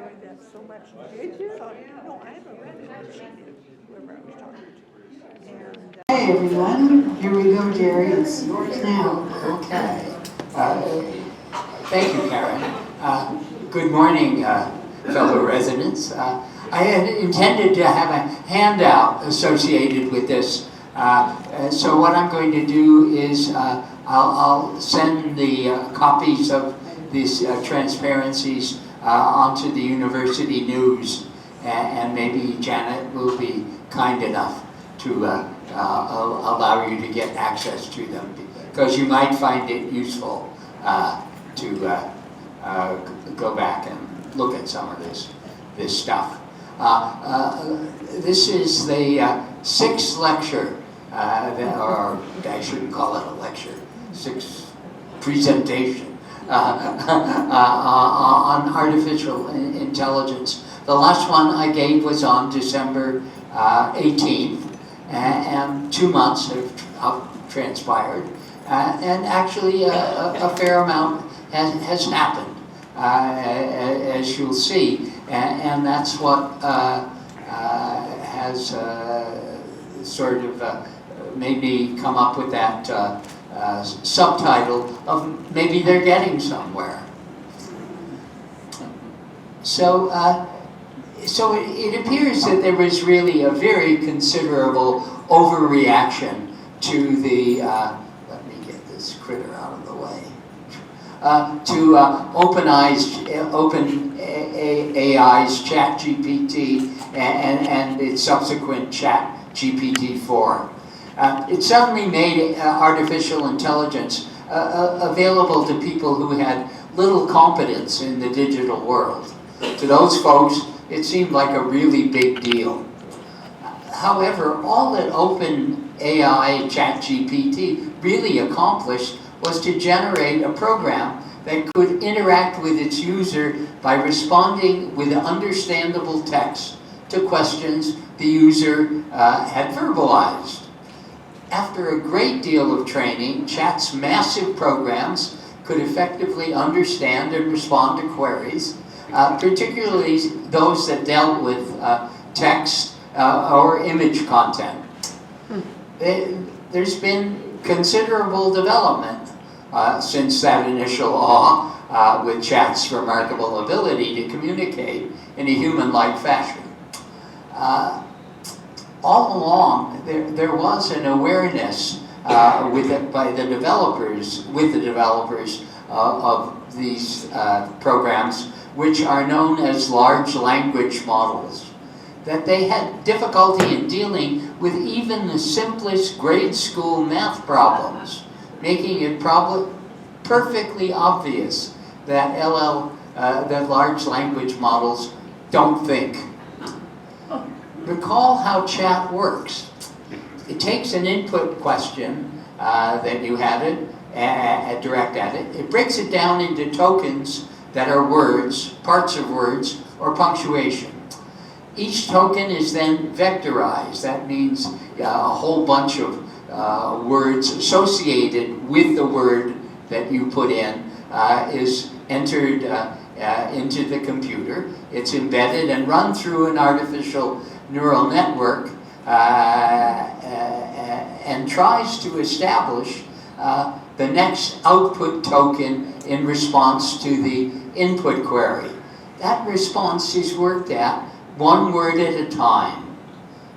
enjoyed that so much. Did you? No, I haven't read it. I've seen it, whoever I was talking to. And, Hey everyone, here we go, Gerry. It's yours now. Okay. Thank you, Karen. Good morning, fellow residents. I had intended to have a handout associated with this. So what I'm going to do is I'll send the copies of these transparencies onto the university news, and maybe Janet will be kind enough to allow you to get access to them, because you might find it useful to go back and look at some of this stuff. This is the sixth lecture, or I shouldn't call it a lecture, sixth presentation on artificial intelligence. The last one I gave was on December 18th, and 2 months have transpired, and actually a fair amount has happened, as you'll see, and that's what has sort of made me come up with that subtitle of maybe they're getting somewhere. So it appears that there was really a very considerable overreaction to the, let me get this critter out of the way, to OpenAI's ChatGPT and its subsequent ChatGPT-4. It suddenly made artificial intelligence available to people who had little competence in the digital world. To those folks, it seemed like a really big deal. However, all that OpenAI ChatGPT really accomplished was to generate a program that could interact with its user by responding with understandable text to questions the user had verbalized. After a great deal of training, Chat's massive programs could effectively understand and respond to queries, particularly those that dealt with text or image content. There's been considerable development since that initial awe with Chat's remarkable ability to communicate in a human-like fashion. All along, there was an awareness by the developers, of these programs, which are known as large language models, that they had difficulty in dealing with even the simplest grade school math problems, making it perfectly obvious that that large language models don't think. Recall how Chat works. It takes an input question that you had it, direct at it. It breaks it down into tokens that are words, parts of words, or punctuation. Each token is then vectorized. That means a whole bunch of words associated with the word that you put in is entered into the computer. It's embedded and run through an artificial neural network and tries to establish the next output token in response to the input query. That response is worked at one word at a time.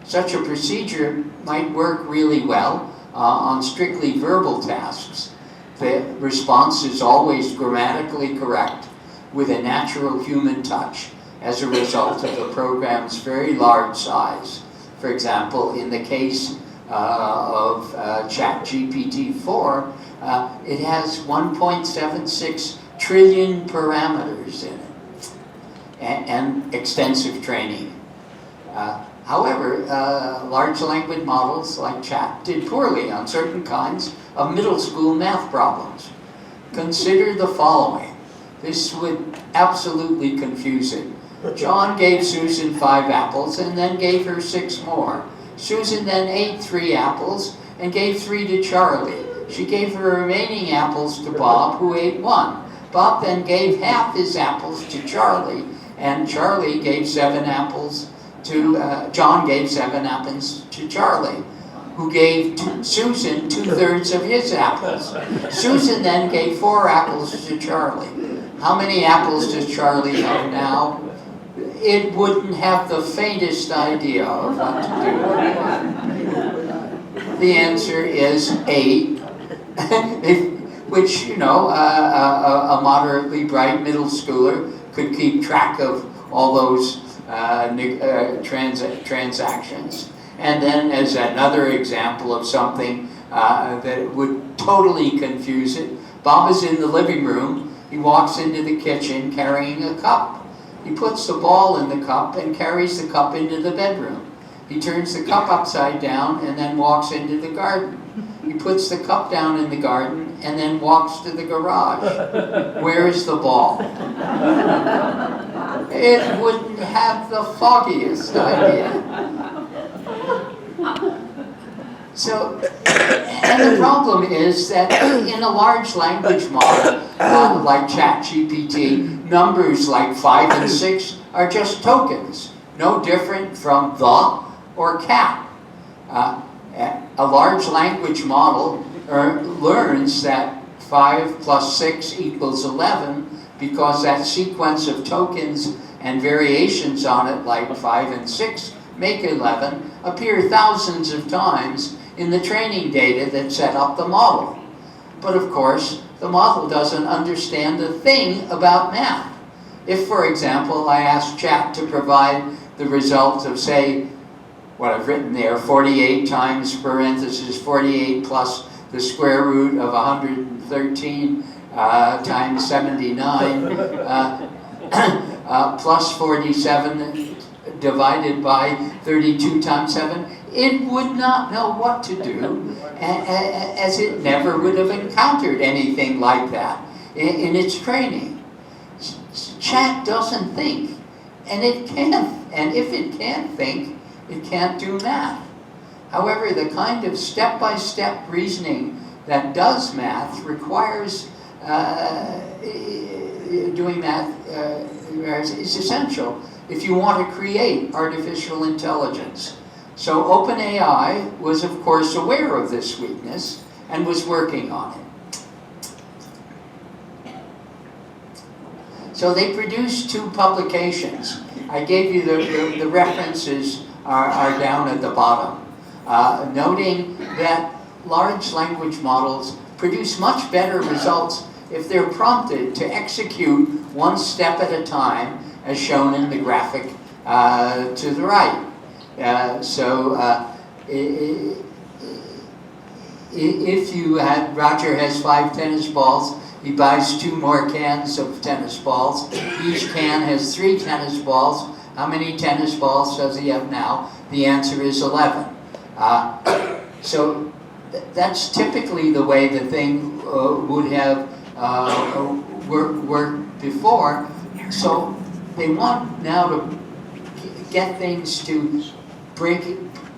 Such a procedure might work really well on strictly verbal tasks. The response is always grammatically correct with a natural human touch as a result of the program's very large size. For example, in the case of ChatGPT-4, it has 1.76 trillion parameters in it, and extensive training. However, large language models like Chat did poorly on certain kinds of middle school math problems. Consider the following. This would absolutely confuse it. John gave Susan 5 apples and then gave her 6 more. Susan then ate 3 apples and gave 3 to Charlie. She gave her remaining apples to Bob, who ate 1. Bob then gave half his apples to Charlie and Charlie gave 7 apples to, John gave 7 apples to Charlie, who gave Susan 2/3 of his apples. Susan then gave 4 apples to Charlie. How many apples does Charlie have now? It wouldn't have the faintest idea of what to do. The answer is 8, which, you know, a moderately bright middle schooler could keep track of all those transactions. And then as another example of something that would totally confuse it, Bob is in the living room. He walks into the kitchen carrying a cup. He puts the ball in the cup and carries the cup into the bedroom. He turns the cup upside down and then walks into the garden. He puts the cup down in the garden and then walks to the garage. Where is the ball? It wouldn't have the foggiest idea. So, and the problem is that in a large language model, like ChatGPT, numbers like 5 and 6 are just tokens, no different from the or cat. A large language model learns that 5 plus 6 equals 11 because that sequence of tokens and variations on it, like 5 and 6 make 11, appear thousands of times in the training data that set up the model. But of course, the model doesn't understand a thing about math. If, for example, I ask Chat to provide the result of, say, what I've written there, 48 times parentheses 48 plus the square root of 113 times 79 plus 47 divided by 32 times 7, it would not know what to do, as it never would have encountered anything like that in its training. Chat doesn't think, and it can't, and if it can't think, it can't do math. However, the kind of step-by-step reasoning that does math requires doing math is essential if you want to create artificial intelligence. So OpenAI was, of course, aware of this weakness and was working on it. So they produced 2 publications. I gave you the references are down at the bottom, noting that large language models produce much better results if they're prompted to execute one step at a time, as shown in the graphic to the right. If you had, Roger has 5 tennis balls, he buys 2 more cans of tennis balls. Each can has 3 tennis balls. How many tennis balls does he have now? The answer is 11. So that's typically the way the thing would have worked before. So they want now to get things to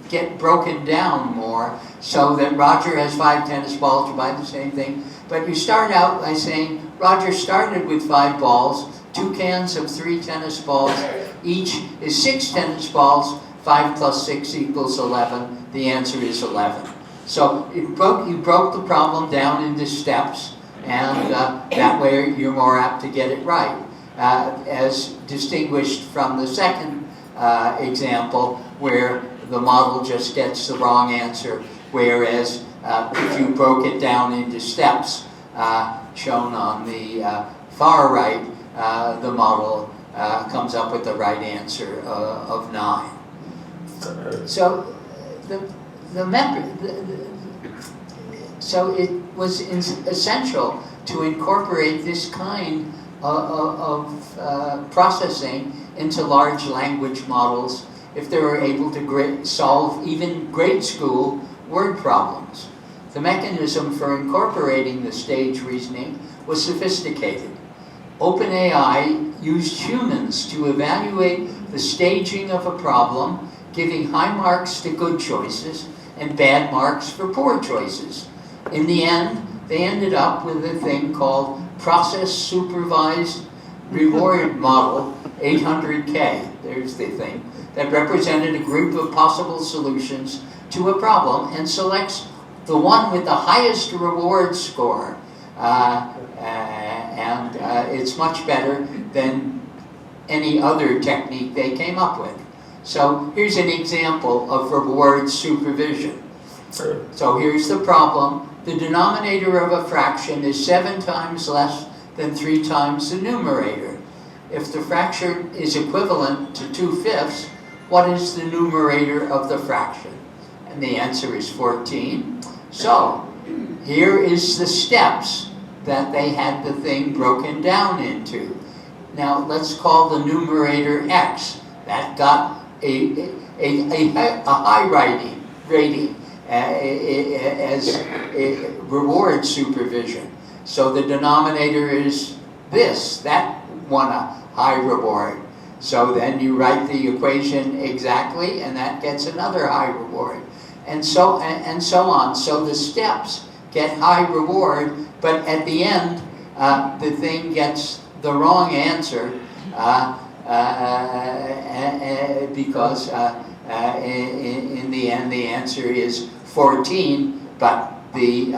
get broken down more, so that Roger has 5 tennis balls, you buy the same thing. But you start out by saying, Roger started with 5 balls, 2 cans of 3 tennis balls, each is 6 tennis balls, 5 plus 6 equals 11, the answer is 11. So you broke the problem down into steps, and that way you're more apt to get it right. As distinguished from the second example, where the model just gets the wrong answer, whereas if you broke it down into steps, shown on the far right, the model comes up with the right answer of 9. So so it was essential to incorporate this kind of processing into large language models if they were able to solve even grade school word problems. The mechanism for incorporating the stage reasoning was sophisticated. OpenAI used humans to evaluate the staging of a problem, giving high marks to good choices and bad marks for poor choices. In the end, they ended up with a thing called process-supervised reward model 800K, there's the thing, that represented a group of possible solutions to a problem and selects the one with the highest reward score. It's much better than any other technique they came up with. So here's an example of reward supervision. So here's the problem. The denominator of a fraction is 7 times less than 3 times the numerator. If the fraction is equivalent to 2/5, what is the numerator of the fraction? And the answer is 14. So here is the steps that they had the thing broken down into. Now let's call the numerator x. That got a high rating as a reward supervision. So the denominator is this. That won a high reward. So then you write the equation exactly, and that gets another high reward. And so on. So the steps get high reward, but at the end, the thing gets the wrong answer because in the end the answer is 14, but the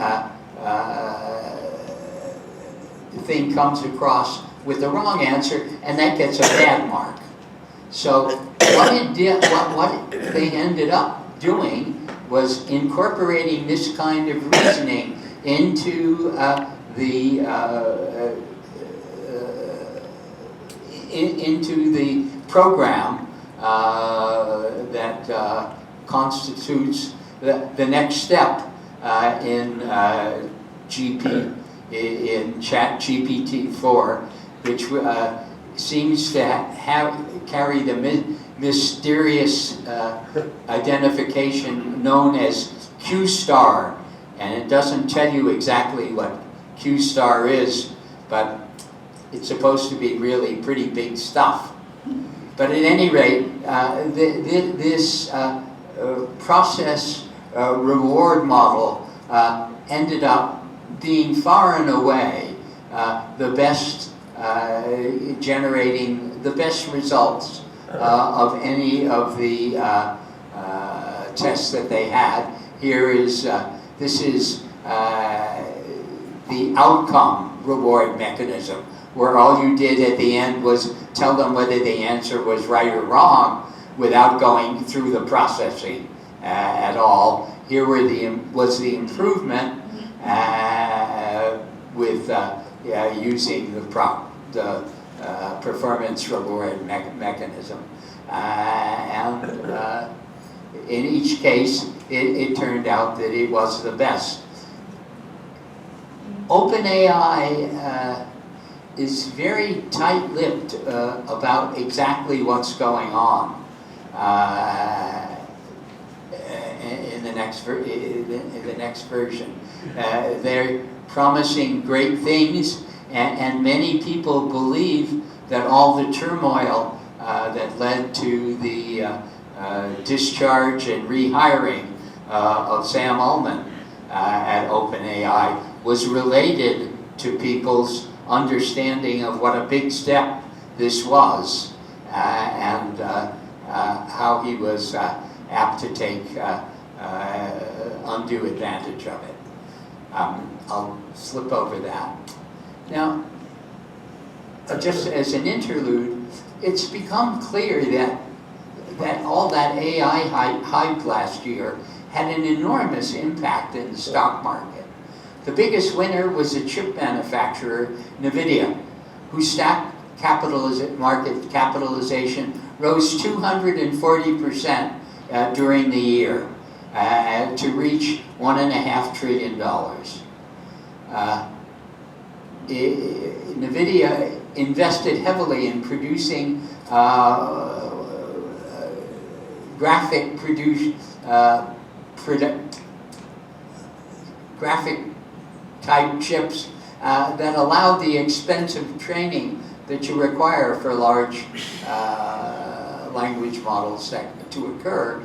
thing comes across with the wrong answer, and that gets a bad mark. So what they ended up doing was incorporating this kind of reasoning into into the program that constitutes the next step in ChatGPT-4, which seems to carry the mysterious identification known as Q star, and it doesn't tell you exactly what Q star is, but it's supposed to be really pretty big stuff. But at any rate, this process reward model ended up being far and away the best, generating the best results of any of the tests that they had. Here is, this is the outcome reward mechanism, where all you did at the end was tell them whether the answer was right or wrong without going through the processing at all. Here was the improvement with using the performance reward mechanism. In each case, it turned out that it was the best. OpenAI is very tight-lipped about exactly what's going on in the next version. They're promising great things, and many people believe that all the turmoil that led to the discharge and rehiring of Sam Altman at OpenAI was related to people's understanding of what a big step this was, and how he was apt to take undue advantage of it. I'll slip over that. Now, just as an interlude, it's become clear that all that AI hype last year had an enormous impact in the stock market. The biggest winner was a chip manufacturer, NVIDIA, whose stock market capitalization rose 240% during the year to reach $1.5 trillion. NVIDIA invested heavily in producing graphic type chips that allow the expensive training that you require for large language models to occur.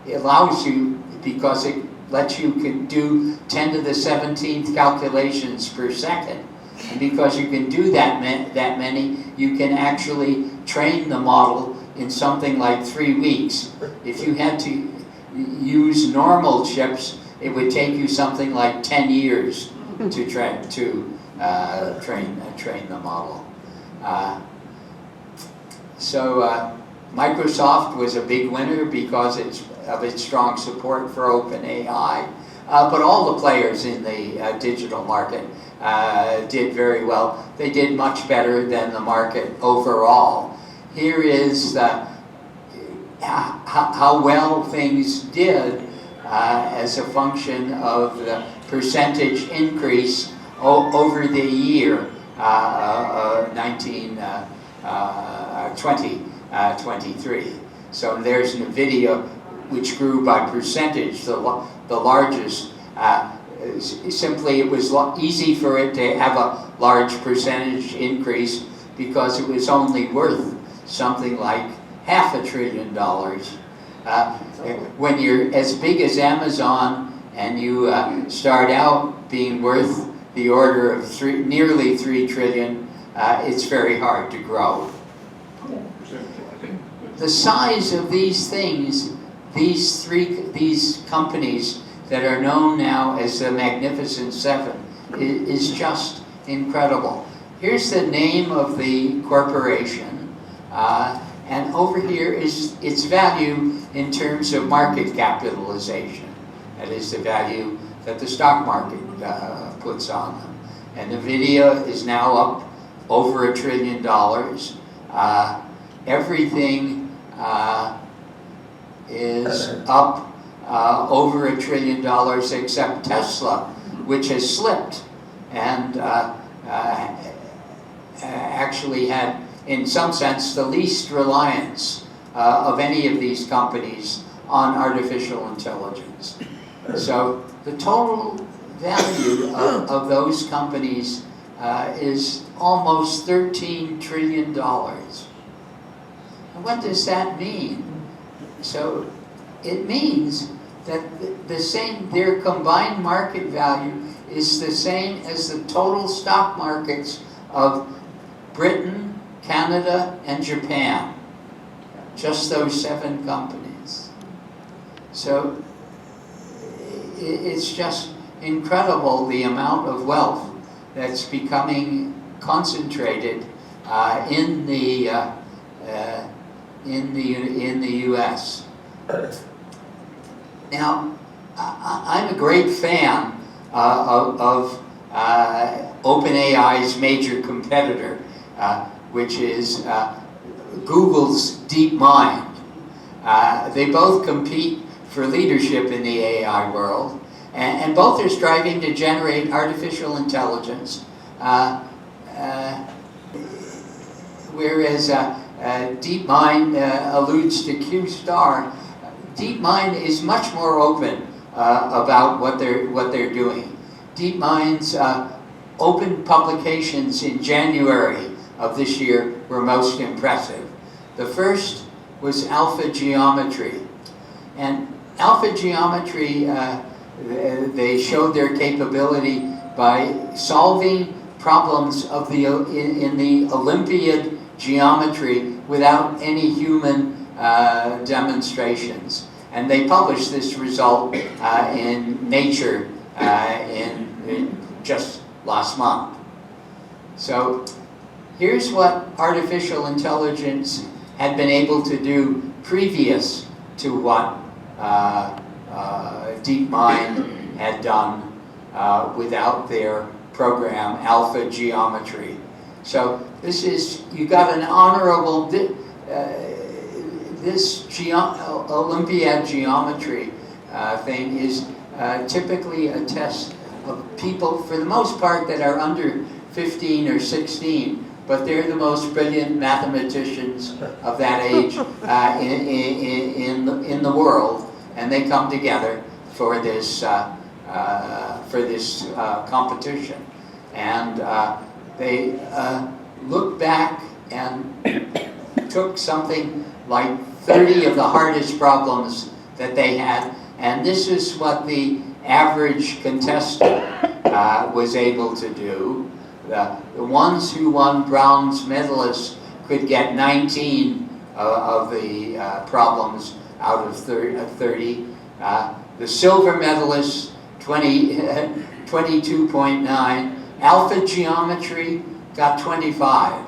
It allows you, because it lets you do 10 to the 17th calculations per second. And because you can do that many, you can actually train the model in something like 3 weeks. If you had to use normal chips, it would take you something like 10 years to train the model. Microsoft was a big winner because of its strong support for OpenAI, but all the players in the digital market did very well. They did much better than the market overall. Here is how well things did as a function of the percentage increase over the year 2023. So there's NVIDIA, which grew by percentage, the largest. Simply, it was easy for it to have a large percentage increase because it was only worth something like $500 billion. When you're as big as Amazon and you start out being worth the order of nearly $3 trillion, it's very hard to grow. The size of these things, these companies that are known now as the Magnificent Seven, is just incredible. Here's the name of the corporation, and over here is its value in terms of market capitalization. That is the value that the stock market puts on them. And NVIDIA is now up over $1 trillion. Everything is up over $1 trillion except Tesla, which has slipped and actually had, in some sense, the least reliance of any of these companies on artificial intelligence. So the total value of those companies is almost $13 trillion. And what does that mean? So it means that their combined market value is the same as the total stock markets of Britain, Canada, and Japan. Just those 7 companies. So it's just incredible the amount of wealth that's becoming concentrated in the U.S. Now, I'm a great fan of OpenAI's major competitor, which is Google's DeepMind. They both compete for leadership in the AI world, and both are striving to generate artificial intelligence, whereas DeepMind alludes to Q-Star. DeepMind is much more open about what they're doing. DeepMind's open publications in January of this year were most impressive. The first was alpha geometry. And alpha geometry, they showed their capability by solving problems of in the Olympiad geometry without any human demonstrations. And they published this result in Nature in just last month. So here's what artificial intelligence had been able to do previous to what DeepMind had done without their program, Alpha Geometry. So this is, you got an honorable, this Olympiad geometry thing is typically a test of people, for the most part, that are under 15 or 16, but they're the most brilliant mathematicians of that age in the world, and they come together for this competition. And they looked back and took something like 30 of the hardest problems that they had, and this is what the average contestant was able to do. the ones who won bronze medalists could get 19 of the problems out of 30. The silver medalists, 22.9. Alpha geometry got 25.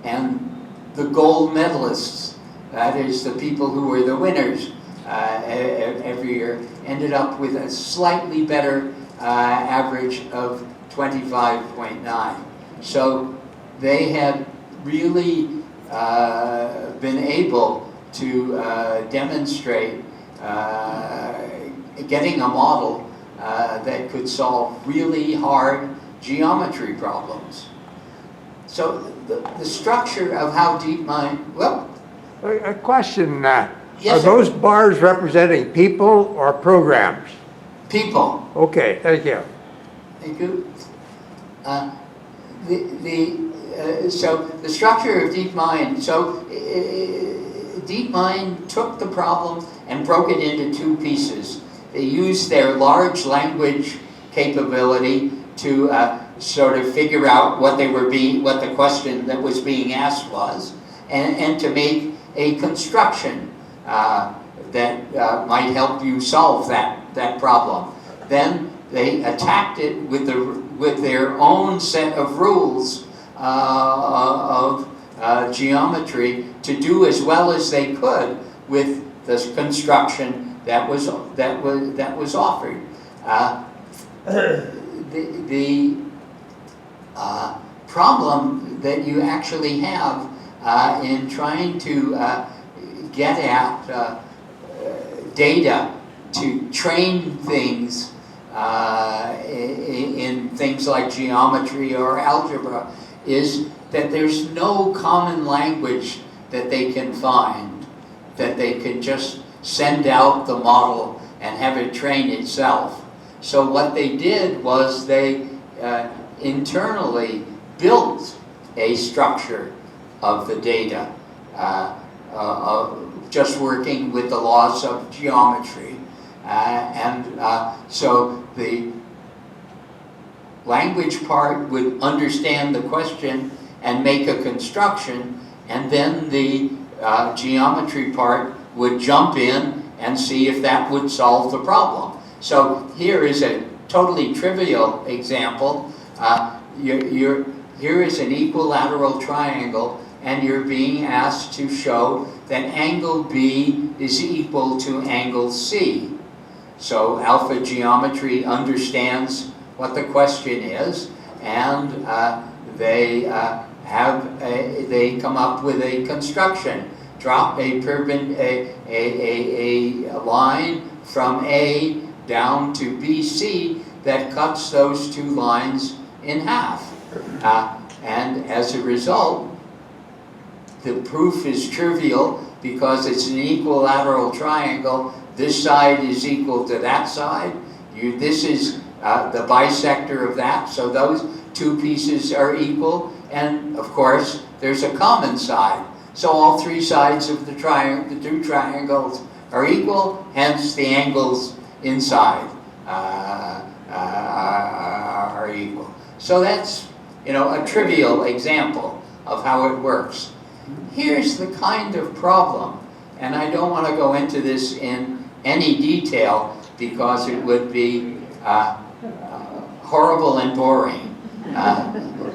And the gold medalists, that is the people who were the winners every year, ended up with a slightly better average of 25.9. So they had really been able to demonstrate getting a model that could solve really hard geometry problems. So the structure of how DeepMind, well, A question, Yes, are sir. those bars representing people or programs? people. Okay, thank you. Thank you. So the structure of DeepMind. So DeepMind took the problem and broke it into two pieces. They used their large language capability to sort of figure out what the question that was being asked was, and to make a construction that might help you solve that problem. Then they attacked it with their own set of rules of geometry to do as well as they could with the construction that was offered. The problem that you actually have in trying to get at data to train things in things like geometry or algebra is that there's no common language that they can find, that they can just send out the model and have it train itself. So what they did was they internally built a structure of the data, just working with the laws of geometry. So the language part would understand the question and make a construction, and then the geometry part would jump in and see if that would solve the problem. So here is a totally trivial example. Here is an equilateral triangle, and you're being asked to show that angle B is equal to angle C. So alpha geometry understands what the question is, and they come up with a construction. Drop a line from A down to BC that cuts those two lines in half. And as a result, the proof is trivial because it's an equilateral triangle. This side is equal to that side. This is the bisector of that, so those two pieces are equal. And of course, there's a common side. So all three sides of the two triangles are equal, hence the angles inside are equal. So that's, a trivial example of how it works. Here's the kind of problem, and I don't want to go into this in any detail because it would be horrible and boring.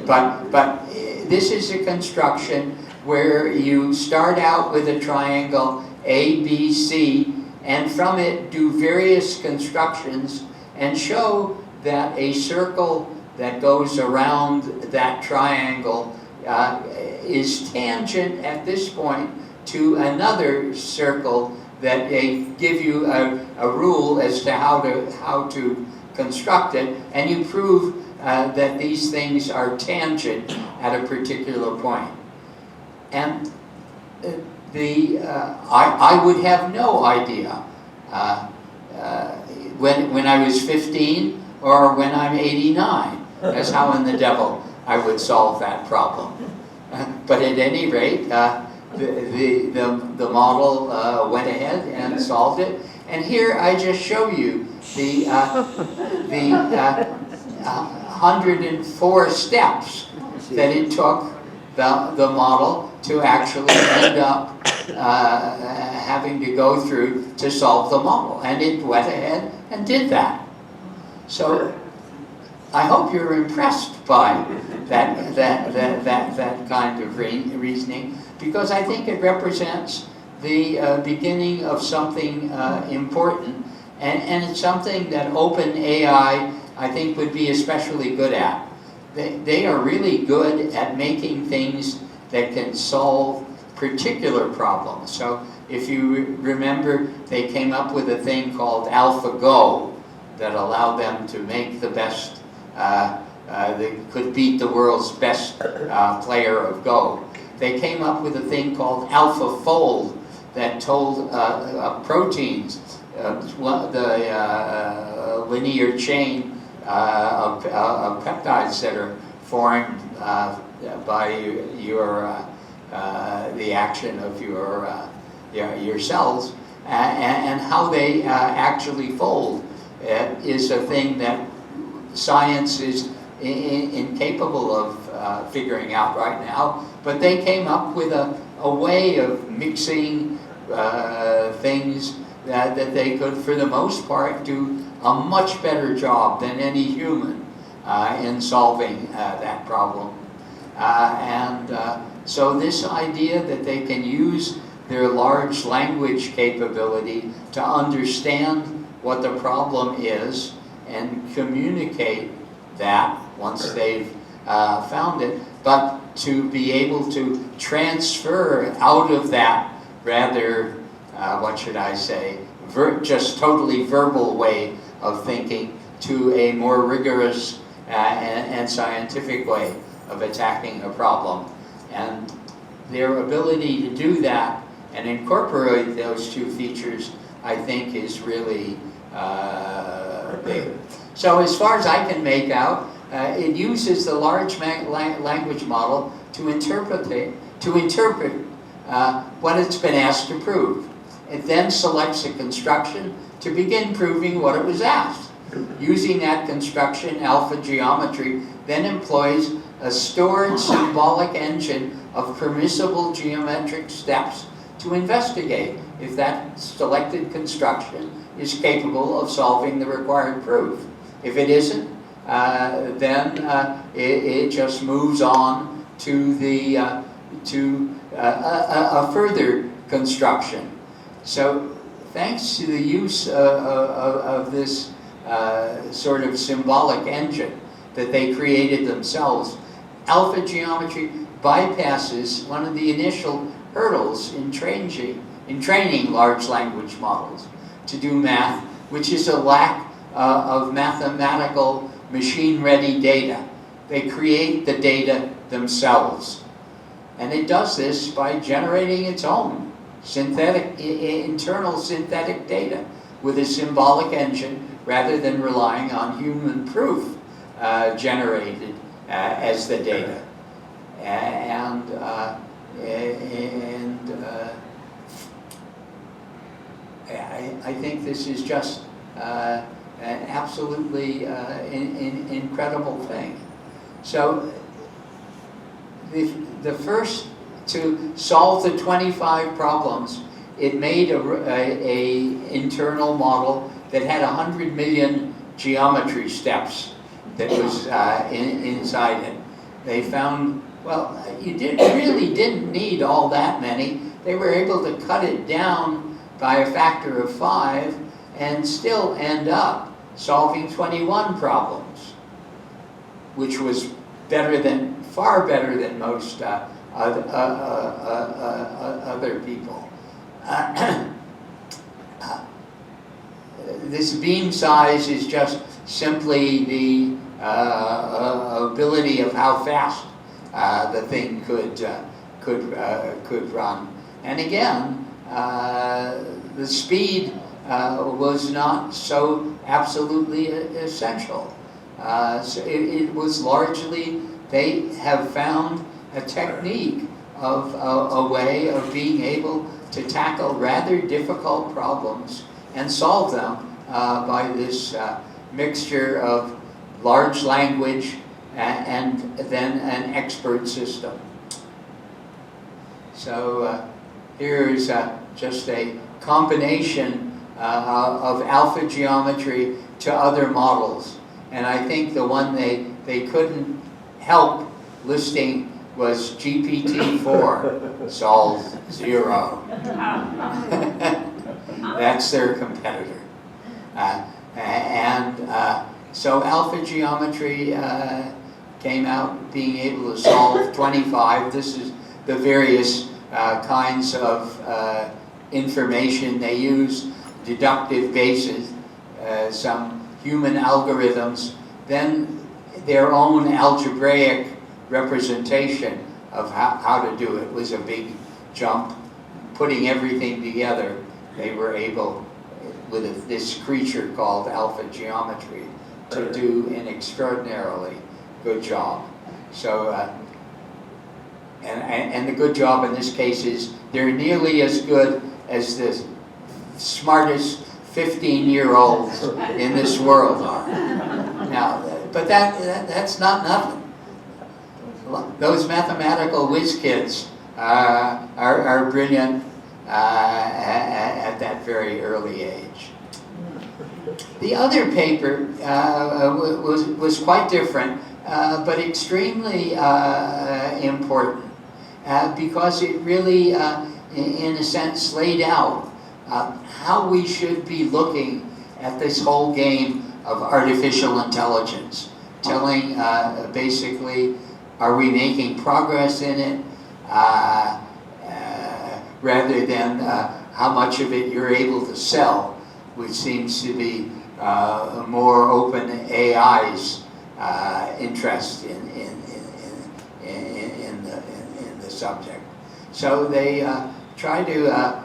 But this is a construction where you start out with a triangle ABC, and from it do various constructions and show that a circle that goes around that triangle is tangent at this point to another circle that they give you a rule as to how to construct it, and you prove that these things are tangent at a particular point. And I would have no idea when I was 15 or when I'm 89 as how in the devil I would solve that problem. But at any rate, the model went ahead and solved it. And here I just show you 104 steps that it took the model to actually end up having to go through to solve the model. And it went ahead and did that. So I hope you're impressed by that kind of reasoning, because I think it represents the beginning of something important, and it's something that OpenAI, I think, would be especially good at. They are really good at making things that can solve particular problems. So if you remember, they came up with a thing called AlphaGo that allowed them to make the best, they could beat the world's best player of Go. They came up with a thing called AlphaFold that told proteins, the linear chain of peptides that are formed by the action of your cells, and how they actually fold is a thing that science is incapable of figuring out right now. But they came up with a way of mixing things that they could, for the most part, do a much better job than any human in solving that problem. So this idea that they can use their large language capability to understand what the problem is and communicate that once they've found it, but to be able to transfer out of that rather, what should I say, just totally verbal way of thinking to a more rigorous and scientific way of attacking a problem. And their ability to do that and incorporate those two features, I think, is really big. So as far as I can make out, it uses the large language model to interpret what it's been asked to prove. It then selects a construction to begin proving what it was asked. Using that construction, alpha geometry then employs a stored symbolic engine of permissible geometric steps to investigate if that selected construction is capable of solving the required proof. If it isn't, then it just moves on to a further construction. So thanks to the use of this sort of symbolic engine that they created themselves, alpha geometry bypasses one of the initial hurdles in training large language models to do math, which is a lack of mathematical machine-ready data. They create the data themselves. And it does this by generating its own internal synthetic data with a symbolic engine rather than relying on human proof generated as the data. I think this is just an absolutely incredible thing. So the first, to solve the 25 problems, it made a internal model that had 100 million geometry steps that was inside it. They found, well, you really didn't need all that many. They were able to cut it down by a factor of 5 and still end up solving 21 problems, which was far better than most other people. This beam size is just simply the ability of how fast the thing could run. And again, the speed was not so absolutely essential. So it was largely, they have found a technique of a way of being able to tackle rather difficult problems and solve them by this mixture of large language, and then an expert system. So here's just a combination of alpha geometry to other models. And I think the one they couldn't help listing was GPT-4, Sol 0. That's their competitor. So alpha geometry came out being able to solve 25. This is the various kinds of information they use, deductive bases, some human algorithms, then their own algebraic representation of how to do it was a big jump. Putting everything together, they were able, with this creature called alpha geometry, to do an extraordinarily good job. So, and the good job in this case is they're nearly as good as the smartest 15-year-olds in this world are. Now, but that's not nothing. Those mathematical whiz kids are brilliant at that very early age. The other paper was quite different, but extremely important because it really, in a sense, laid out how we should be looking at this whole game of artificial intelligence, telling basically, are we making progress in it, rather than how much of it you're able to sell, which seems to be more open AI's interest in the subject. So they try to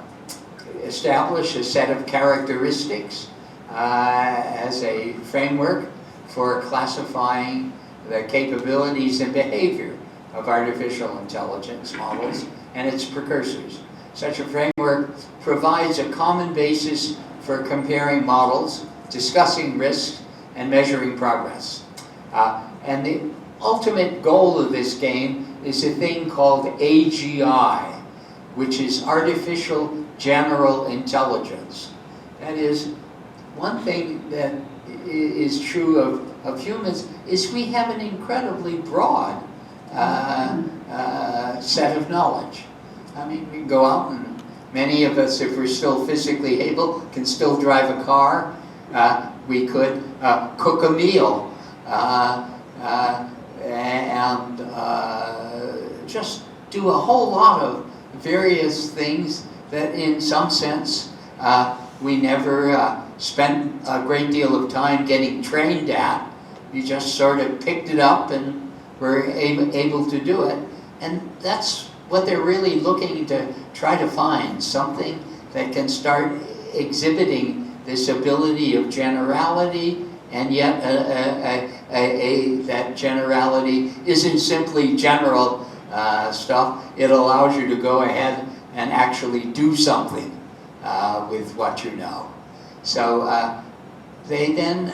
establish a set of characteristics as a framework for classifying the capabilities and behavior of artificial intelligence models and its precursors. Such a framework provides a common basis for comparing models, discussing risks, and measuring progress. And the ultimate goal of this game is a thing called AGI, which is Artificial General Intelligence. That is, one thing that is true of humans is we have an incredibly broad set of knowledge. I mean, we can go out and many of us, if we're still physically able, can still drive a car. We could cook a meal and just do a whole lot of various things that in some sense we never spent a great deal of time getting trained at. You just sort of picked it up and were able to do it. And that's what they're really looking to try to find, something that can start exhibiting this ability of generality, and yet that generality isn't simply general stuff. It allows you to go ahead and actually do something with what you know. So they then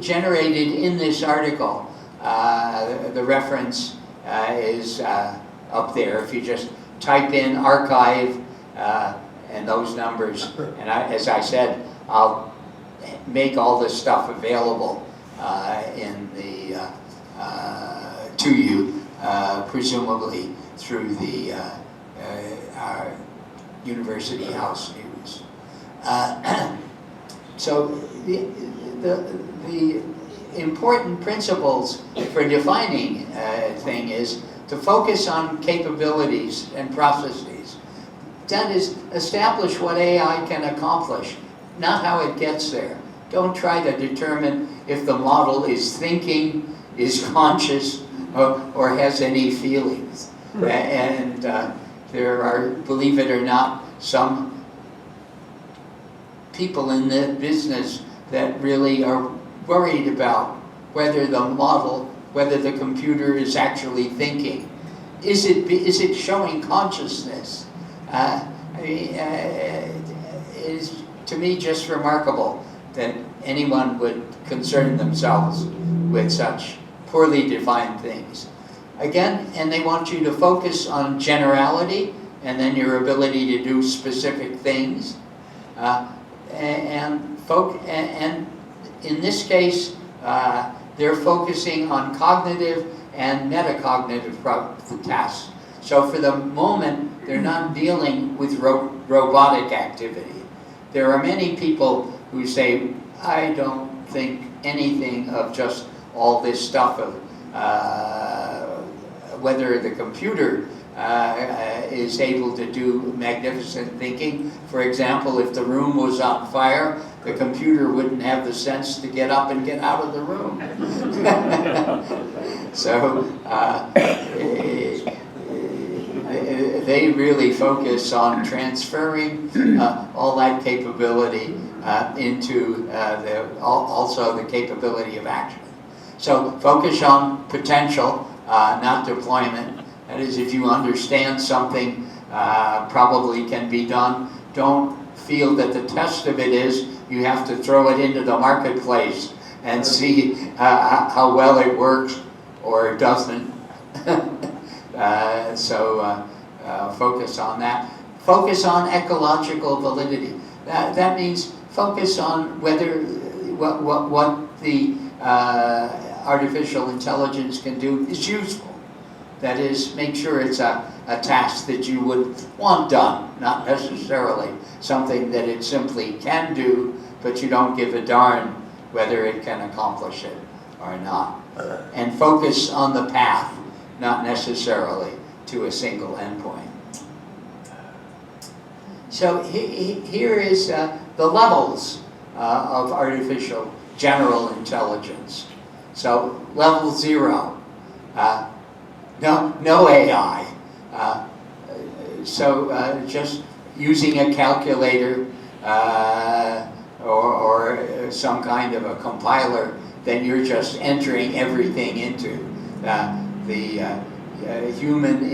generated in this article, the reference is up there. If you just type in archive and those numbers, and as I said, I'll make all this stuff available in the to you, presumably through the University House News. So the important principles for defining a thing is to focus on capabilities and processes. That is, establish what AI can accomplish, not how it gets there. Don't try to determine if the model is thinking, is conscious, or has any feelings. And there are, believe it or not, some people in the business that really are worried about whether the model, whether the computer is actually thinking. Is it showing consciousness? It is, to me, just remarkable that anyone would concern themselves with such poorly defined things. Again, and they want you to focus on generality and then your ability to do specific things. And in this case, they're focusing on cognitive and metacognitive tasks. So for the moment, they're not dealing with robotic activity. There are many people who say, I don't think anything of just all this stuff of whether the computer is able to do magnificent thinking. For example, if the room was on fire, the computer wouldn't have the sense to get up and get out of the room. So they really focus on transferring all that capability into also the capability of action. So focus on potential, not deployment. That is, if you understand something probably can be done, don't feel that the test of it is you have to throw it into the marketplace and see how well it works or it doesn't. Focus on that. Focus on ecological validity. That means focus on whether what the artificial intelligence can do is useful. That is, make sure it's a task that you would want done, not necessarily something that it simply can do, but you don't give a darn whether it can accomplish it or not. And focus on the path, not necessarily to a single endpoint. So here is the levels of artificial general intelligence. So level 0, no AI. Just using a calculator or some kind of a compiler, then you're just entering everything into the human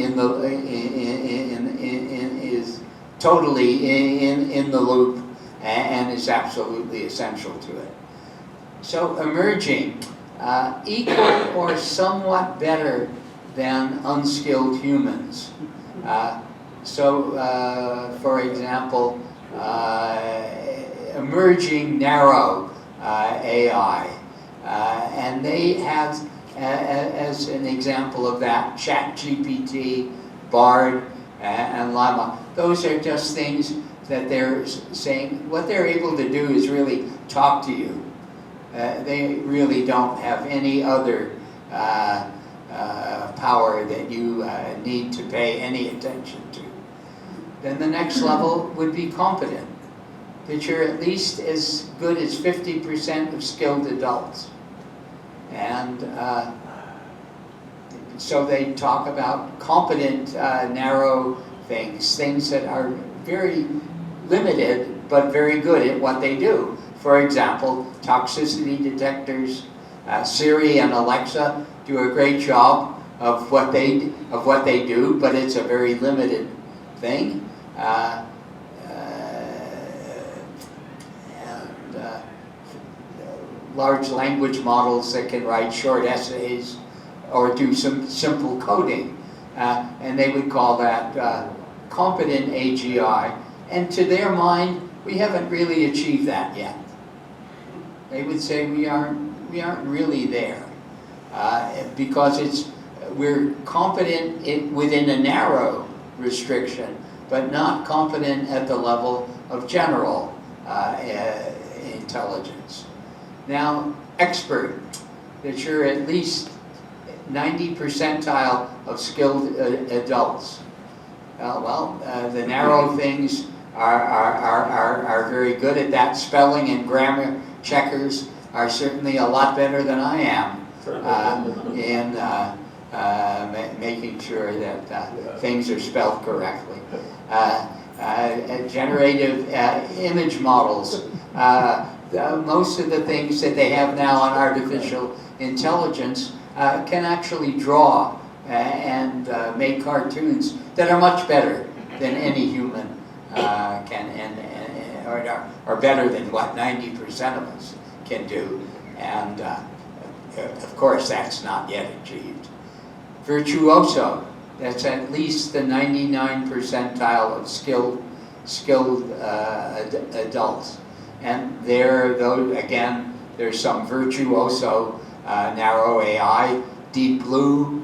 is totally in the loop and is absolutely essential to it. So emerging, equal or somewhat better than unskilled humans. For example, emerging narrow AI, and they have, as an example of that, ChatGPT, Bard, and Llama. Those are just things that they're saying, what they're able to do is really talk to you. They really don't have any other power that you need to pay any attention to. Then the next level would be competent, that you're at least as good as 50% of skilled adults. And so they talk about competent, narrow things that are very limited but very good at what they do. For example, toxicity detectors. Siri and Alexa do a great job of what they do, but it's a very limited thing. Large language models that can write short essays or do some simple coding, and they would call that competent AGI. And to their mind, we haven't really achieved that yet. They would say we aren't really there because we're competent within a narrow restriction, but not competent at the level of general intelligence. Now, expert, that you're at least 90 percentile of skilled adults. The narrow things are very good at that. Spelling and grammar checkers are certainly a lot better than I am in making sure that things are spelled correctly. Generative image models. Most of the things that they have now on artificial intelligence can actually draw and make cartoons that are much better than any human can or better than what 90% of us can do. And of course, that's not yet achieved. Virtuoso, that's at least the 99th percentile of skilled adults. And there, though, again, there's some virtuoso narrow AI, Deep Blue,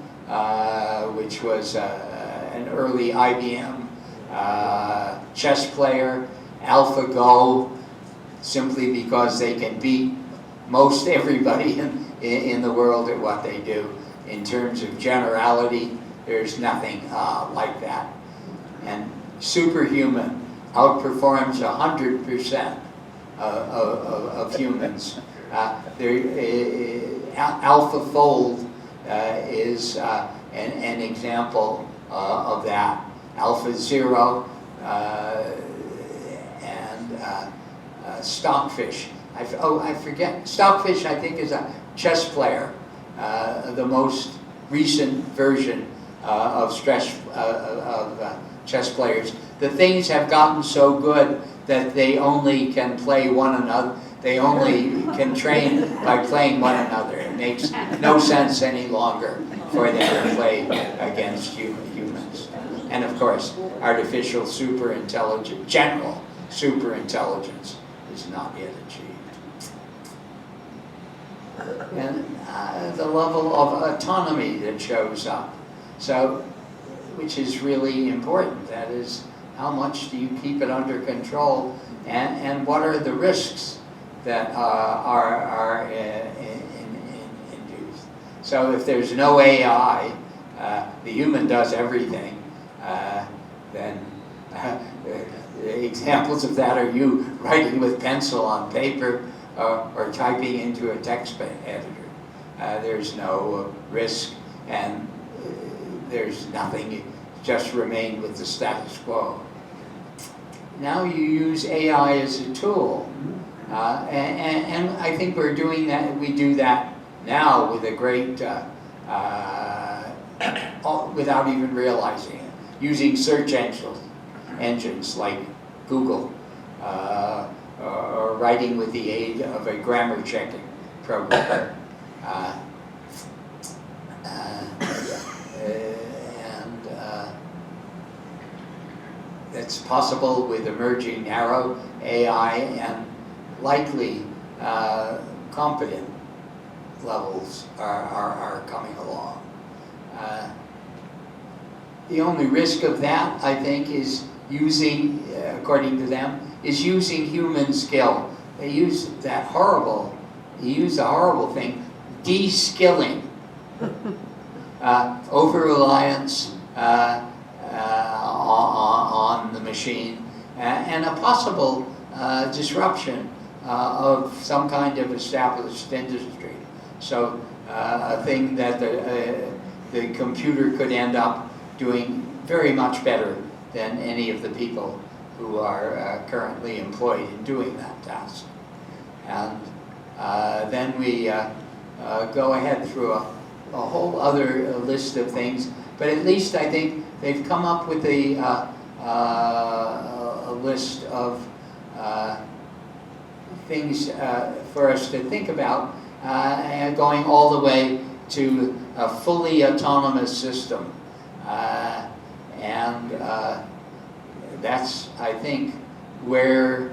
which was an early IBM chess player, AlphaGo, simply because they can beat most everybody in the world at what they do. In terms of generality, there's nothing like that. And Superhuman outperforms 100% of humans. AlphaFold is an example of that. AlphaZero and Stockfish. I forget. Stockfish, I think, is a chess player, the most recent version of chess players. The things have gotten so good that they only can play one another. They only can train by playing one another. It makes no sense any longer for them to play against humans. And of course, artificial superintelligence, general superintelligence, is not yet achieved. And the level of autonomy that shows up, so, which is really important. That is, how much do you keep it under control, and what are the risks that are induced? So if there's no AI, the human does everything, then examples of that are you writing with pencil on paper or typing into a text editor. There's no risk, and there's nothing. You just remain with the status quo. Now you use AI as a tool, and I think we're doing that. We do that now with a great, without even realizing it, using search engines like Google, or writing with the aid of a grammar checking program. It's possible with emerging narrow AI, and likely competent levels are coming along. The only risk of that, I think, is using, according to them, is using human skill. They use that horrible, a horrible thing, de-skilling, over-reliance on the machine, and a possible disruption of some kind of established industry. So a thing that the computer could end up doing very much better than any of the people who are currently employed in doing that task. And then we go ahead through a whole other list of things, but at least I think they've come up with a list of things for us to think about, and going all the way to a fully autonomous system. And that's, I think, where,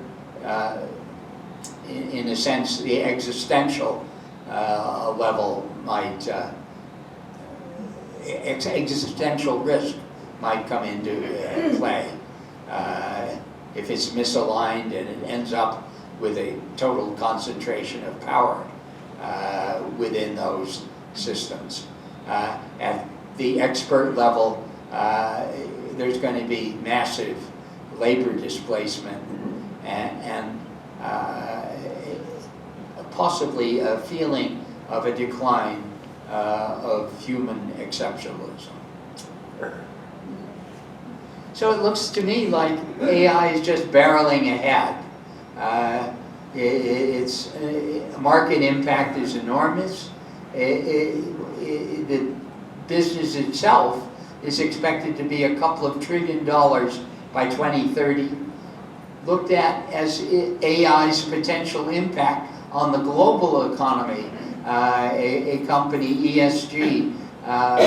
in a sense, the existential level might, existential risk might come into play. If it's misaligned and it ends up with a total concentration of power within those systems. At the expert level, there's going to be massive labor displacement and possibly a feeling of a decline of human exceptionalism. So it looks to me like AI is just barreling ahead. Its market impact is enormous. The business itself is expected to be a couple of $1 trillion by 2030. looked at as AI's potential impact on the global economy. A company, ESG, a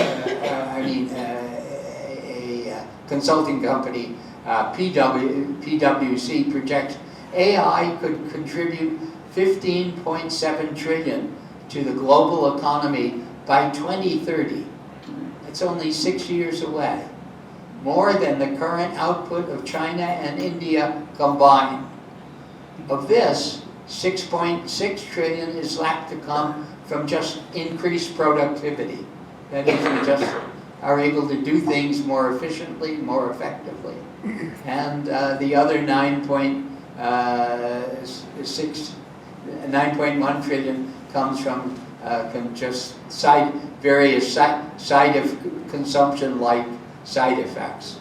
consulting company, PwC, projects AI could contribute 15.7 trillion to the global economy by 2030. It's only 6 years away. More than the current output of China and India combined. Of this, 6.6 trillion is lapped to come from just increased productivity. That is, we just are able to do things more efficiently, more effectively. And the other 9.1 trillion comes from just various side of consumption like side effects.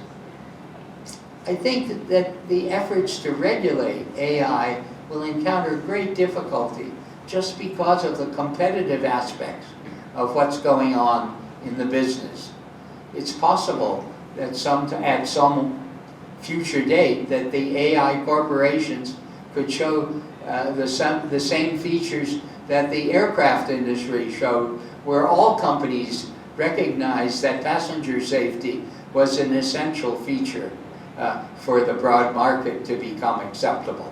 I think that the efforts to regulate AI will encounter great difficulty just because of the competitive aspects of what's going on in the business. It's possible that at some future date that the AI corporations could show the same features that the aircraft industry showed, where all companies recognized that passenger safety was an essential feature for the broad market to become acceptable.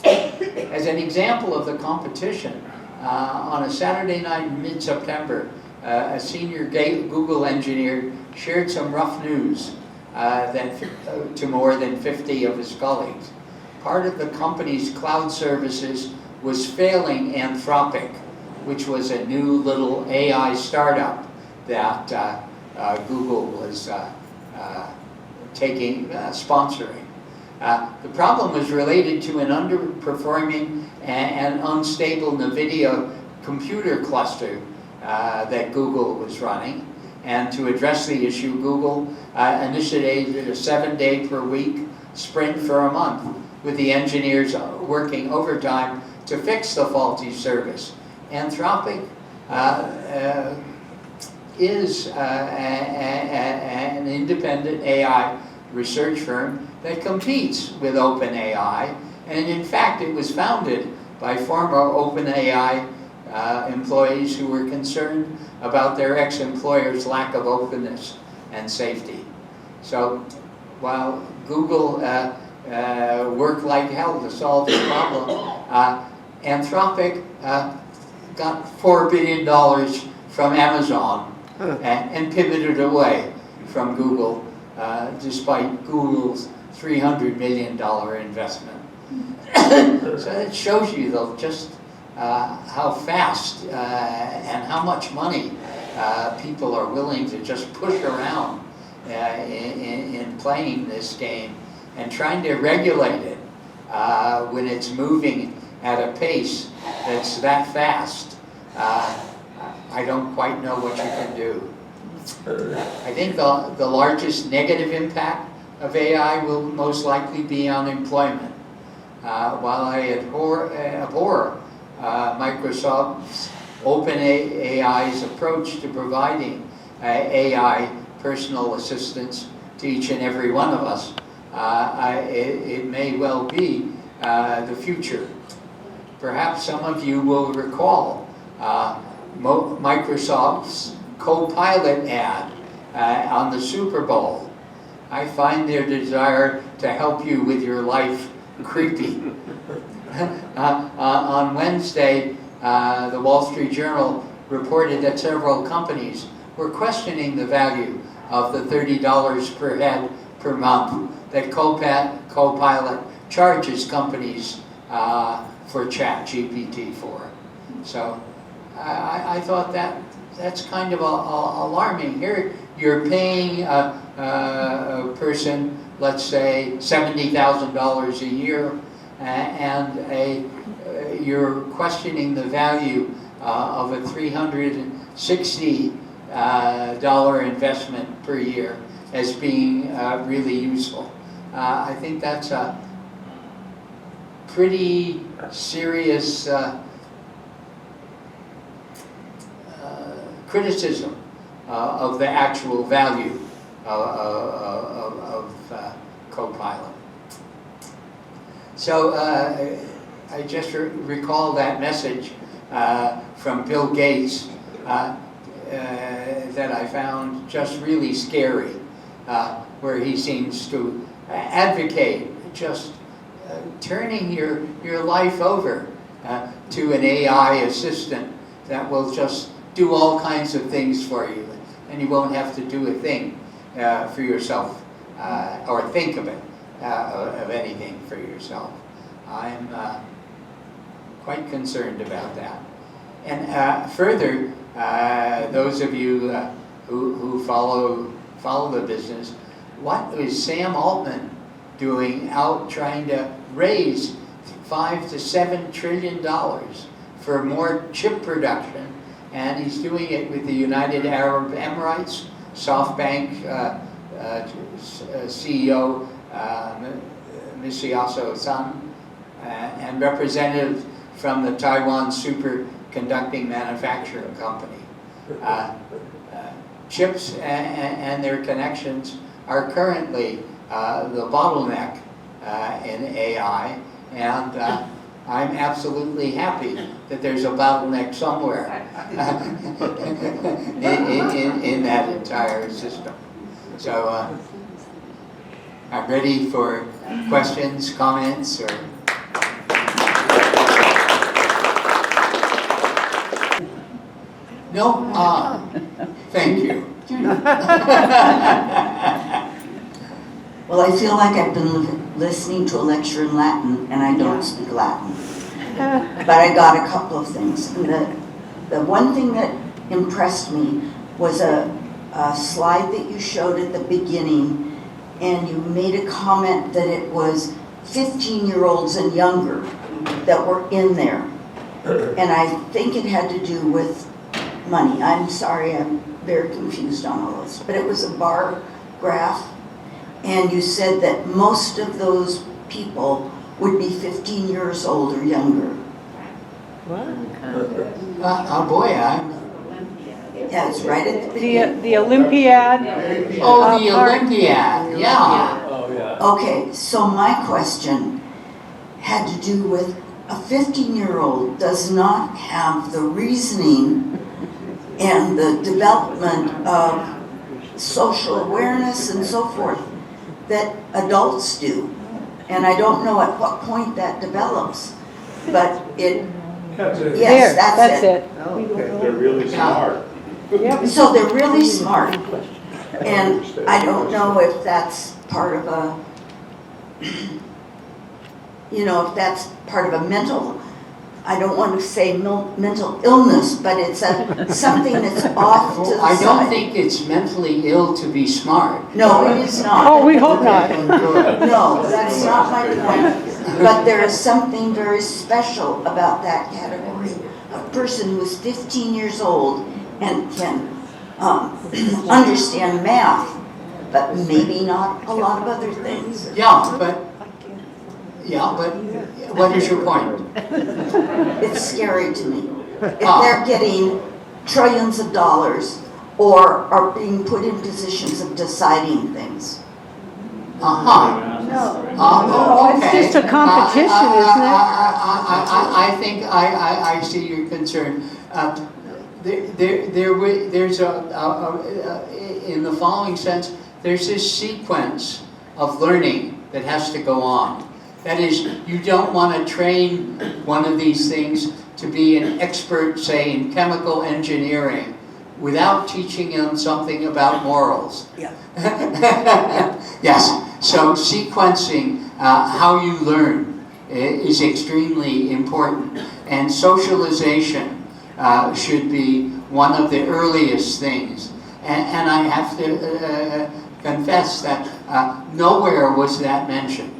As an example of the competition, on a Saturday night in mid-September, a senior Google engineer shared some rough news to more than 50 of his colleagues. Part of the company's cloud services was failing Anthropic, which was a new little AI startup that Google was sponsoring. The problem was related to an underperforming and unstable NVIDIA computer cluster that Google was running. And to address the issue, Google initiated a 7-day-per-week sprint for a month, with the engineers working overtime to fix the faulty service. Anthropic is an independent AI research firm that competes with OpenAI, and in fact it was founded by former OpenAI employees who were concerned about their ex-employer's lack of openness and safety. So while Google worked like hell to solve the problem, Anthropic got $4 billion from Amazon and pivoted away from Google, despite Google's $300 million investment. So it shows you, though, just how fast and how much money people are willing to just push around in playing this game and trying to regulate it when it's moving at a pace that's that fast. I don't quite know what you can do. I think the largest negative impact of AI will most likely be on employment. While I abhor Microsoft's OpenAI's approach to providing AI personal assistance to each and every one of us, it may well be the future. Perhaps some of you will recall Microsoft's Copilot ad on the Super Bowl. I find their desire to help you with your life creepy. On Wednesday, the Wall Street Journal reported that several companies were questioning the value of the $30 per head per month that Copilot charges companies for ChatGPT for. So I thought that's kind of alarming. Here you're paying a person, let's say, $70,000 a year, and you're questioning the value of a $360 investment per year as being really useful. I think that's a pretty serious criticism of the actual value of Copilot. So I just recall that message from Bill Gates that I found just really scary, where he seems to advocate just turning your life over to an AI assistant that will just do all kinds of things for you, and you won't have to do a thing for yourself or think of anything for yourself. I'm quite concerned about that. And further, those of you who follow the business, what is Sam Altman doing out trying to raise $5 to $7 trillion for more chip production? And he's doing it with the United Arab Emirates, SoftBank CEO Misiaso San, and representatives from the Taiwan Superconducting Manufacturing Company. Chips and their connections are currently the bottleneck in AI, and I'm absolutely happy that there's a bottleneck somewhere in that entire system. So I'm ready for questions, comments, or... No? Thank you. Well, I feel like I've been listening to a lecture in Latin, and I don't speak Latin. But I got a couple of things. And the one thing that impressed me was a slide that you showed at the beginning, and you made a comment that it was 15-year-olds and younger that were in there. And I think it had to do with money. I'm sorry, I'm very confused on all this. But it was a bar graph, and you said that most of those people would be 15 years old or younger. What? Oh boy, Yeah, it's right at the beginning. The Olympiad. Oh, the Olympiad, yeah. Oh, yeah. Okay, so my question had to do with a 15-year-old does not have the reasoning and the development of social awareness and so forth that adults do. And I don't know at what point that develops, but it, yes, that's it. They're really smart. So they're really smart. And I don't know if that's part of a, you know, if that's part of a mental, I don't want to say mental illness, but it's something that's off to the I side. don't think it's mentally ill to be smart. No, it is not. Oh, we hope not. No, that's not my point. But there is something very special about that category. A person who is 15 years old and can understand math, but maybe not a lot of other things. Yeah, but what is your point? It's scary to me. If they're getting trillions of dollars or are being put in positions of deciding things. Okay. It's just a competition, isn't it? I think I see your concern. There's in the following sense, there's this sequence of learning that has to go on. That is, you don't want to train one of these things to be an expert, say, in chemical engineering without teaching him something about morals. Yeah. Yes, so sequencing how you learn is extremely important, and socialization should be one of the earliest things. And I have to confess that nowhere was that mentioned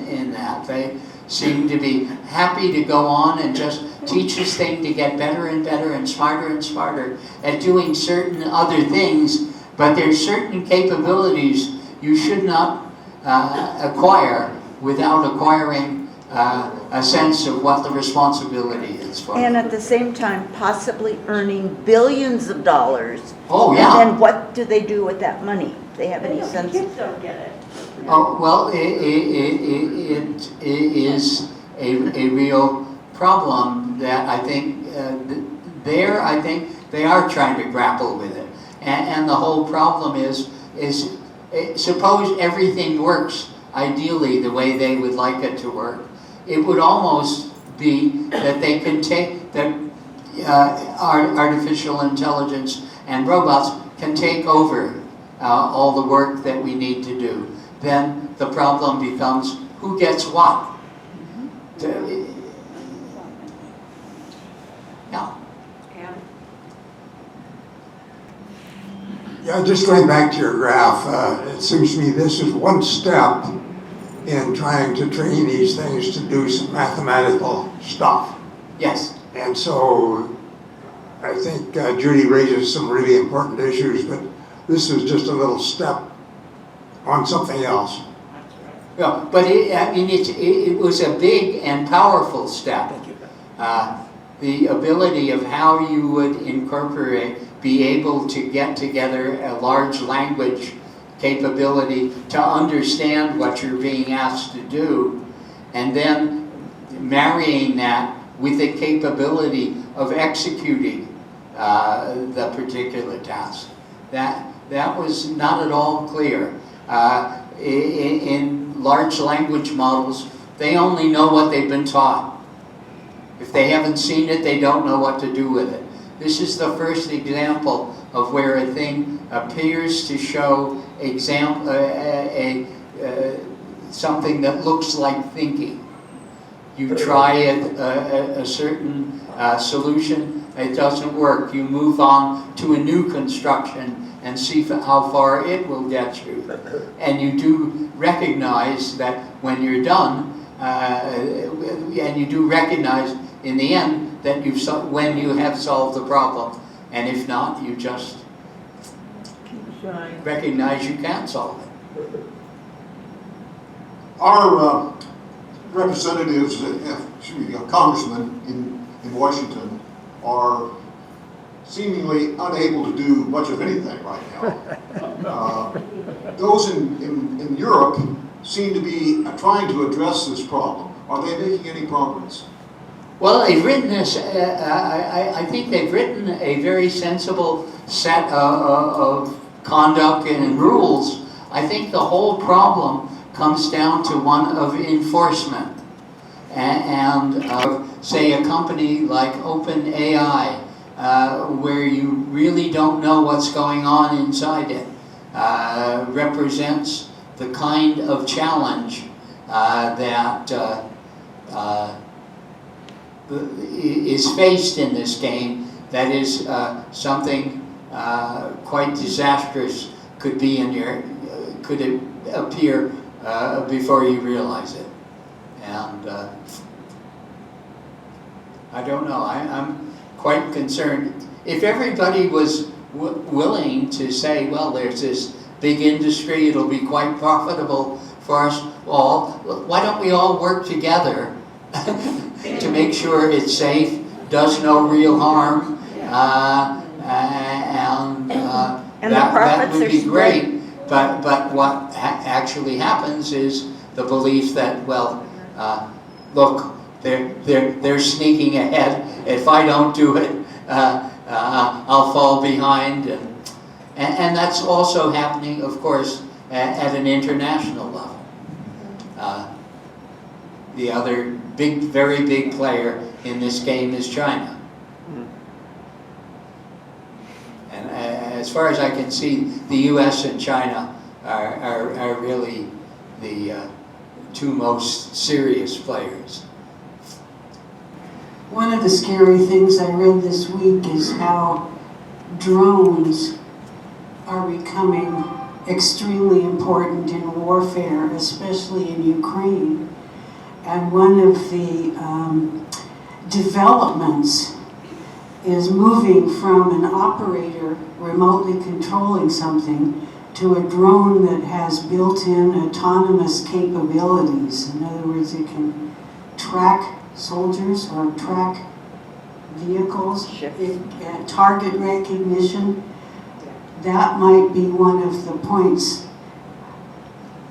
in that. They seem to be happy to go on and just teach this thing to get better and better and smarter at doing certain other things, but there's certain capabilities you should not acquire without acquiring a sense of what the responsibility is for. And at the same time, possibly earning billions of dollars. Oh, yeah. And then what do they do with that money? They have any sense? Kids don't get it. Oh, well, it is a real problem that I think I think they are trying to grapple with it. And the whole problem is suppose everything works ideally the way they would like it to work. It would almost be that they can take, that artificial intelligence and robots can take over all the work that we need to do. Then the problem becomes who gets what. Yeah. Yeah, just going back to your graph, it seems to me this is one step in trying to train these things to do some mathematical stuff. Yes. And so I think Judy raises some really important issues, but this is just a little step on something else. Yeah, but it was a big and powerful step. The ability of how you would be able to get together a large language capability to understand what you're being asked to do, and then marrying that with the capability of executing the particular task. That was not at all clear. In large language models, they only know what they've been taught. If they haven't seen it, they don't know what to do with it. This is the first example of where a thing appears to show something that looks like thinking. You try a certain solution, it doesn't work. You move on to a new construction and see how far it will get you. And you do recognize that when you're done, and you do recognize in the end that when you have solved the problem, and if not, you just recognize you can't solve it. Our representatives, congressmen in Washington are seemingly unable to do much of anything right now. Those in Europe seem to be trying to address this problem. Are they making any progress? Well, they've written this, I think they've written a very sensible set of conduct and rules. I think the whole problem comes down to one of enforcement. And say a company like OpenAI, where you really don't know what's going on inside it, represents the kind of challenge that is faced in this game, that is something quite disastrous could appear before you realize it. And I don't know, I'm quite concerned. If everybody was willing to say, well, there's this big industry, it'll be quite profitable for us all, why don't we all work together to make sure it's safe, does no real harm, and that would be great. But what actually happens is the belief that, well, look, they're sneaking ahead. If I don't do it, I'll fall behind, and that's also happening, of course, at an international level. The other very big player in this game is China. And as far as I can see, the U.S. and China are really the two most serious players. One of the scary things I read this week is how drones are becoming extremely important in warfare, especially in Ukraine. And one of the developments is moving from an operator remotely controlling something to a drone that has built-in autonomous capabilities. In other words, it can track soldiers or track vehicles, target recognition. that might be one of the points.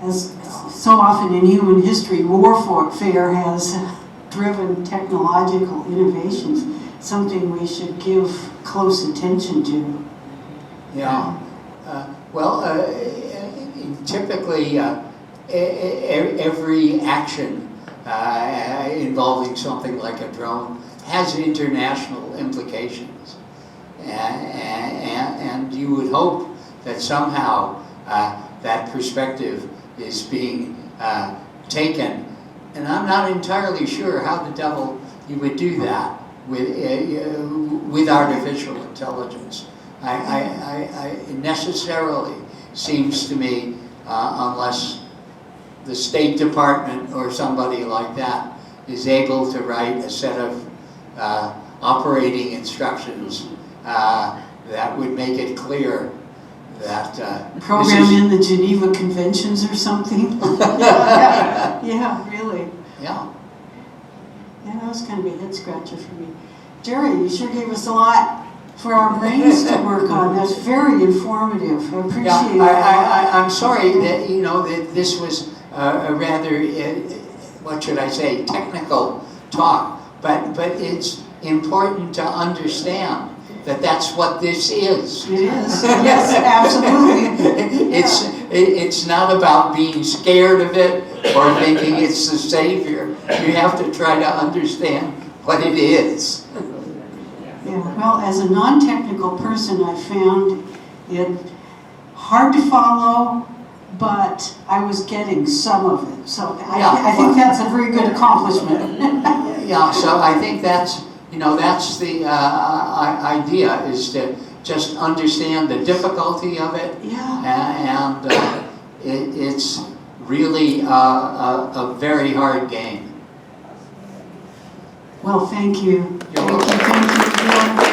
As so often in human history, warfare has driven technological innovations, something we should give close attention to. Yeah. Typically, every action involving something like a drone has international implications. And you would hope that somehow that perspective is being taken. And I'm not entirely sure how the devil you would do that with artificial intelligence. It necessarily seems to me, unless the State Department or somebody like that is able to write a set of operating instructions that would make it clear that program in the Geneva Conventions or something. Yeah, really. Yeah. Yeah, that was kind of a head scratcher for me. Gerry, you sure gave us a lot for our brains to work on. That's very informative. I appreciate it. I'm sorry that that this was a rather what should I say, technical talk, but it's important to understand that that's what this is. It is. Yes, absolutely. It's not about being scared of it or thinking it's the savior. You have to try to understand what it is. Yeah, well, as a non-technical person, I found it hard to follow, but I was getting some of it. So I think that's a very good accomplishment. Yeah, so I think that's the idea, is to just understand the difficulty of it. Yeah. And it's really a very hard game. Well, thank you. You're welcome. Thank you.